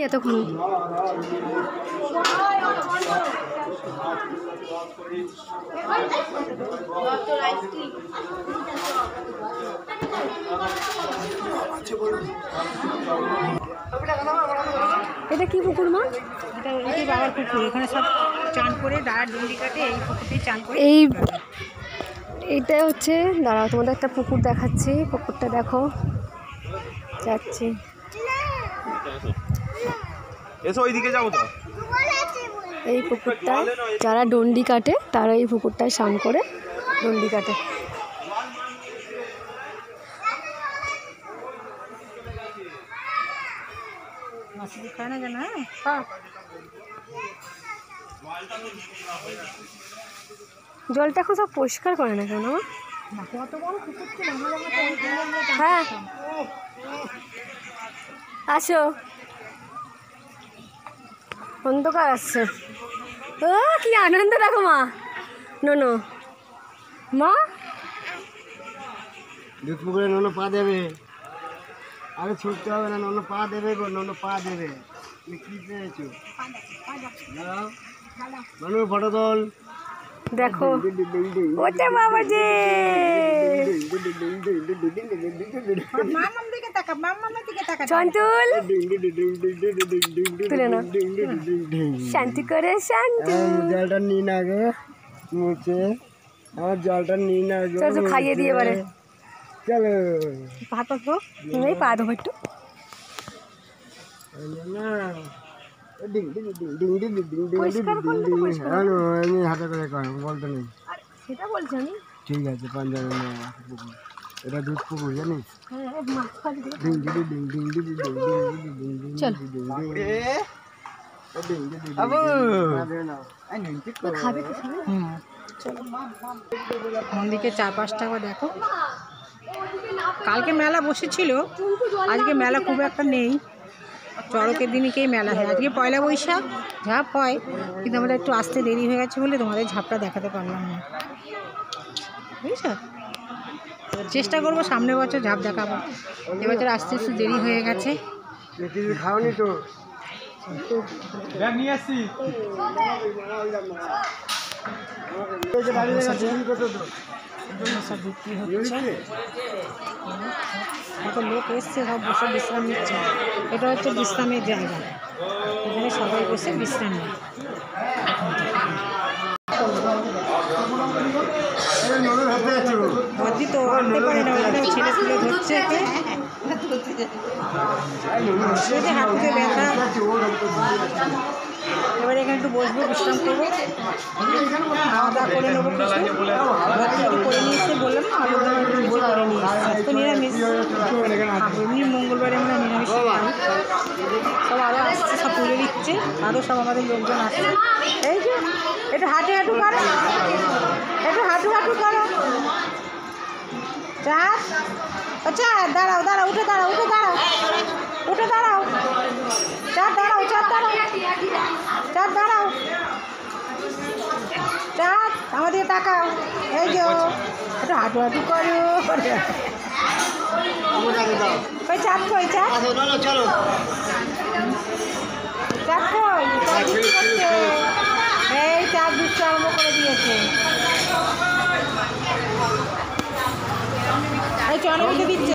এতক্ষণ এটা কি পুকুর মা? এটা বাবার পুকুর। এখানে সব চান করে দাঁড়ার ডুঙ্গি কাটে, এই পুকুরটি চান করে। এইটা হচ্ছে, দাঁড়াও তোমাদের একটা পুকুর দেখাচ্ছি। পুকুরটা দেখো, যাচ্ছি। এসো ওইদিকে যাবো তো। এই পুকুরটা যারা ডন্ডি কাটে তারা এই পুকুরটায় স্নান করে ডন্ডি কাটে। জলটা এখন সব পরিষ্কার করে না কেন? হ্যাঁ আসো, অন্ধকার আসছে। ও কি আনন্দ দেখো মা। নো মা, দুধ পুকুরে ননো পা দেবে। আরে ছুটতে হবে না, ননো পা দেবে গো, ননো পা দেবে। তুমি কি পেয়েছো? ননো ফটো তোল। দেখো ওটা বাবা যে চঞ্চল তুলে না, শান্তি করে শান্তি। জলটা নিন আগে মুছে, আমার জলটা নিন আগে। চল খাইয়ে দিয়ে এবারে। চলো পা তো তুমি পা দেবো একটু। আমি হাতে করে বলতে নেই, সেটা বলছি আমি। ঠিক আছে পাঞ্জাবে এটা দুধ পুকুর জানিস। মন্দিরের চারপাশটা আবার দেখো। কালকে মেলা বসেছিল, আজকে মেলা খুব একটা নেই। চড়কের দিনকেই মেলা হয়। আজকে পয়লা বৈশাখ, ঝাঁপ হয়, কিন্তু আমাদের একটু আসতে দেরি হয়ে গেছে বলে তোমাদের ঝাঁপটা দেখাতে পারলাম না, বুঝছ? চেষ্টা করবো সামনের বছর ঝাঁপ দেখাবো। এবছর আসতে একটু দেরি হয়ে গেছে। খাওনি তো নিয়ে আসছি। সব বিক্রি হচ্ছে, কত লোক এসছে, সব বসে বিশ্রাম নিচ্ছে। এটা হচ্ছে বিশ্রামের জায়গা, এখানে সবাই বসে বিশ্রাম নেয়। বদি তো আনতে পারে না, ওখানে ছেলে তুলে ধরছে, হাঁটুতে ব্যথা। এবারে এখানে একটু বসবো, বিশ্রাম করবো, খাওয়া দাওয়া করে নেবো। কিছু একটু করে নিয়ে এসে বললাম না, আলু দাম একটু বেশি করে নিয়ে এসেছি। তো নিরামিষ এমনি মঙ্গলবারে আমরা নিরামিষ খাই। সব আরও আসছে, সব তুলে দিচ্ছে, আরও সব আমাদের লোকজন আসছে। এই যে একটু হাঁটু হাঁটু করো, একটু হাঁটু হাঁটু করো। চাঁদ, আচ্ছা দাঁড়াও দাঁড়াও, উঠে দাঁড়াও, উঠে দাঁড়াও, উঠে দাঁড়াও। চাঁদ দাঁড়াও, চাঁদ দাঁড়াও, চাঁদ দাঁড়াও, চাঁদ আমাদের তাকাও। এই যে একটু হাঁটু হাঁটু করো। ওই চাঁদ কই, চাঁদ চলো চাঁদ কই, এই চাঁদ দুধ আরম্ভ করে দিয়েছে। এই চলে দিচ্ছে।